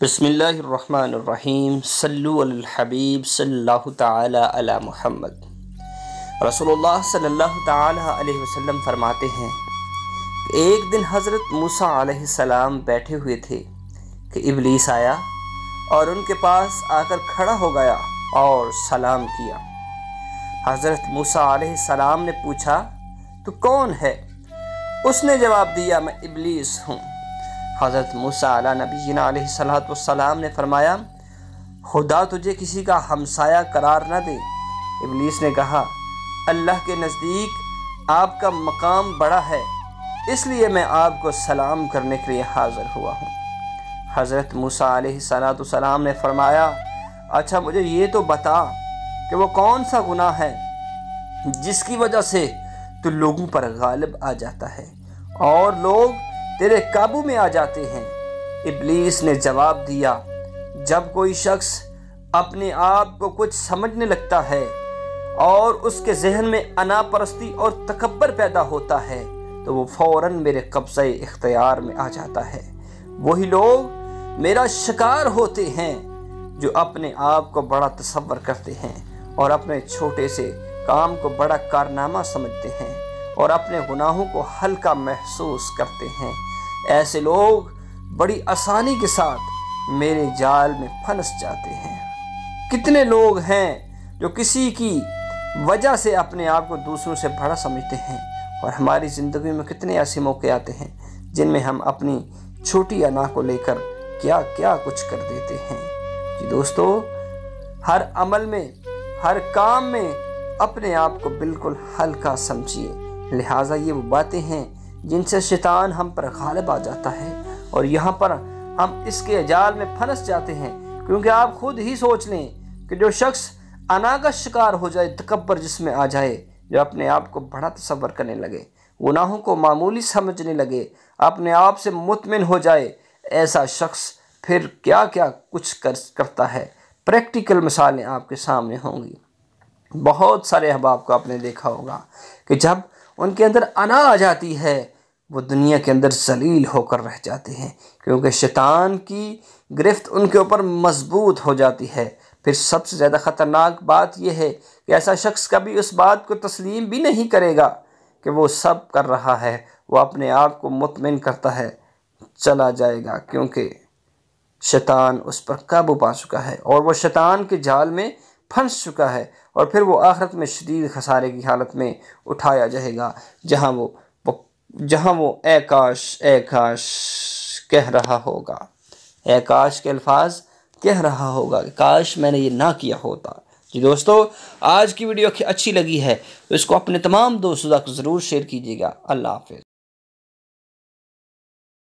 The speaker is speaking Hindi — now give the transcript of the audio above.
बिस्मिल्लाहिर्रहमानिर्रहीम सल्लु अलल हबीब सल्लल्लाहु तआला अला मुहम्मद। रसूलुल्लाह सल्लल्लाहु तआला अलैहि वसल्लम फरमाते हैं कि एक दिन हज़रत मूसा अलैहिस्सलाम बैठे हुए थे कि इबलीस आया और उनके पास आकर खड़ा हो गया और सलाम किया। हज़रत मूसा अलैहिस्सलाम ने पूछा, तू कौन है? उसने जवाब दिया, मैं इबलीस हूँ। हज़रत मूसा अला नबीना अलैहिस्सलातु वस्सलाम ने फरमाया, खुदा तुझे किसी का हमसाया करार न दे। इबलीस ने कहा, अल्लाह के नज़दीक आपका मकाम बड़ा है, इसलिए मैं आपको सलाम करने के लिए हाज़िर हुआ हूँ। हज़रत मूसा अलैहिस्सलातु वस्सलाम ने फरमाया, अच्छा मुझे ये तो बता कि वो कौन सा गुनाह है जिसकी वजह से तू लोगों पर गालिब आ जाता है और लोग तेरे काबू में आ जाते हैं। इब्लीस ने जवाब दिया, जब कोई शख्स अपने आप को कुछ समझने लगता है और उसके जहन में अना परस्ती और तकब्बर पैदा होता है तो वो फौरन मेरे कब्ज़े इख्तियार में आ जाता है। वही लोग मेरा शिकार होते हैं जो अपने आप को बड़ा तसव्वुर करते हैं और अपने छोटे से काम को बड़ा कारनामा समझते हैं और अपने गुनाहों को हल्का महसूस करते हैं। ऐसे लोग बड़ी आसानी के साथ मेरे जाल में फंस जाते हैं। कितने लोग हैं जो किसी की वजह से अपने आप को दूसरों से बड़ा समझते हैं और हमारी ज़िंदगी में कितने ऐसे मौके आते हैं जिनमें हम अपनी छोटी अना को लेकर क्या क्या कुछ कर देते हैं। जी दोस्तों, हर अमल में, हर काम में अपने आप को बिल्कुल हल्का समझिए। लिहाजा ये वो बातें हैं जिनसे शैतान हम पर गालिब आ जाता है और यहाँ पर हम इसके जाल में फंस जाते हैं। क्योंकि आप खुद ही सोच लें कि जो शख्स अना का शिकार हो जाए, तकब्बर जिसमें आ जाए, जो अपने आप को बड़ा तसव्वुर करने लगे, गुनाहों को मामूली समझने लगे, अपने आप से मुतमिन हो जाए, ऐसा शख्स फिर क्या क्या कुछ करता है। प्रैक्टिकल मिसालें आपके सामने होंगी। बहुत सारे अहबाब को आपने देखा होगा कि जब उनके अंदर अना आ जाती है वो दुनिया के अंदर जलील होकर रह जाते हैं, क्योंकि शैतान की गिरफ्त उनके ऊपर मजबूत हो जाती है। फिर सबसे ज़्यादा ख़तरनाक बात यह है कि ऐसा शख्स कभी उस बात को तस्लीम भी नहीं करेगा कि वो सब कर रहा है, वो अपने आप को मुतमिन करता है, चला जाएगा, क्योंकि शैतान उस पर काबू पा चुका है और वो शैतान के जाल में फंस चुका है और फिर वो आखिरत में शदीद खसारे की हालत में उठाया जाएगा, जहाँ वो ए काश कह रहा होगा, ए काश के अल्फाज कह रहा होगा, काश मैंने ये ना किया होता। जी दोस्तों, आज की वीडियो अच्छी लगी है तो इसको अपने तमाम दोस्तों तक ज़रूर शेयर कीजिएगा। अल्लाह हाफ़िज़।